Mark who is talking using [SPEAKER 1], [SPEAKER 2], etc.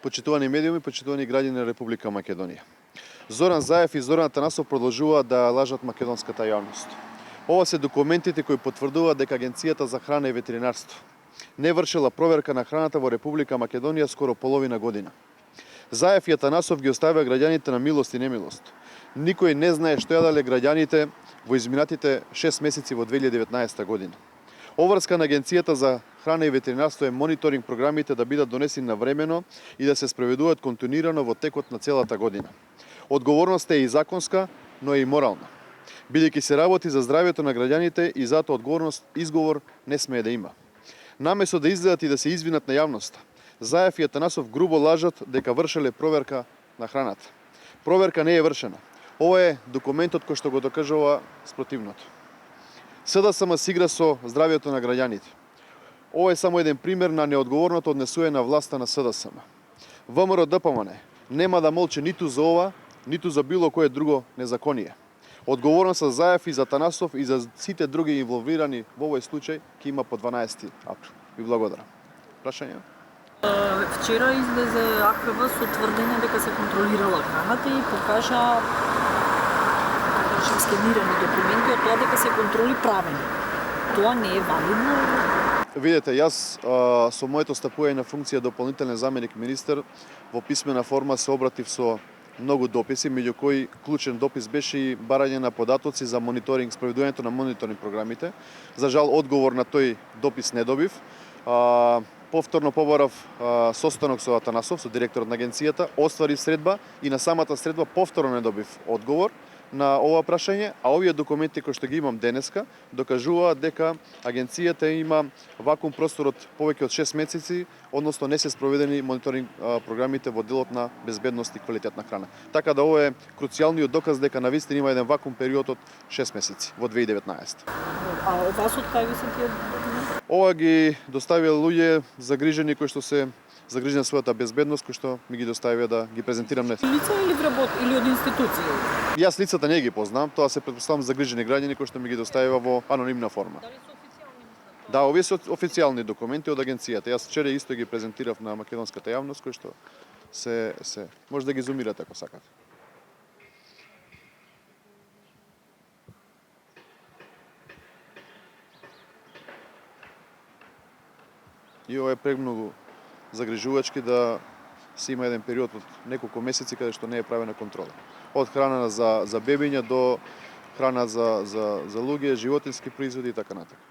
[SPEAKER 1] Почитувани медиуми, почитувани граѓани на Република Македонија. Зоран Заев и Зоран Атанасов продолжуваат да лажат македонската јавност. Ова се документите кои потврдуваат дека Агенцијата за храна и ветеринарство не вршила проверка на храната во Република Македонија скоро половина година. Заев и Атанасов ги оставија граѓаните на милост и немилост. Никој не знае што јадале граѓаните во изминатите 6 месеци во 2019 година. Обврска на Агенцијата за храна и ветеринарство е мониторинг програмите да бидат донесени навремено и да се спроведуваат континуирано во текот на целата година. Одговорноста е и законска, но и морална. Бидејќи се работи за здравјето на граѓаните и затоа одговорност изговор не смее да има. Наместо да излезат и да се извинат на јавноста, Заев и Атанасов грубо лажат дека вршеле проверка на храната. Проверка не е вршена. Ова е документот кој што го докажува спротивното. СДСМ се игра со здравјето на граѓаните. Ова е само еден пример на неодговорното однесување на власта на СДСМ. ВМРО-ДПМН нема да молчи ниту за ова, ниту за било кое друго незаконие. Одговорност за Заев и за Атанасов и за сите други инволвирани во овој случај ќе има по 12 април. Ви благодарам. Прашање?
[SPEAKER 2] Вчера излезе АХВ со тврдење дека се контролирала храната и покажа скенирани документи од тоа дека се контроли правени. Тоа не е валидно?
[SPEAKER 1] Видете, јас со моето стапување на функција дополнителен заменик министер во писмена форма се обратив со многу дописи, меѓу кои клучен допис беше и барање на податоци за мониторинг, спроведувањето на мониторинг програмите. За жал, одговор на тој допис не добив. Повторно побарав состанок со Атанасов, со директорот на агенцијата, остварив средба и на самата средба повторно не добив одговор на ова прашање, а овие документи кои што ги имам денеска докажуваат дека агенцијата има вакуум простор од повеќе од 6 месеци, односно не се спроведени мониторинг програмите во делот на безбедност и квалитет на храна. Така да ова е круцијалниот доказ дека навистина има еден вакуум период од 6 месеци во 2019.
[SPEAKER 2] А од вас од кај ви се тие документи?
[SPEAKER 1] Ова ги доставија луѓе загрижени кои што се загрижени својата безбедност, кои што ми ги доставија да ги презентирам днес.
[SPEAKER 2] Лица или вработ или од институција?
[SPEAKER 1] Јас лицата не ги познам, тоа се претпоставам загрижени граѓани кои што ми ги доставија во анонимна форма.
[SPEAKER 2] Дали се официјални?
[SPEAKER 1] Да, овие се официјални документи од агенцијата. Јас вчера исто ги презентирав на македонската јавност, кои што се може да ги зумирате ако сакате. И ова е премногу загрижувачки да се има еден период од неколку месеци каде што не е правена контрола. Од храна за бебиња до храна за луѓе, животински производи и така натаму.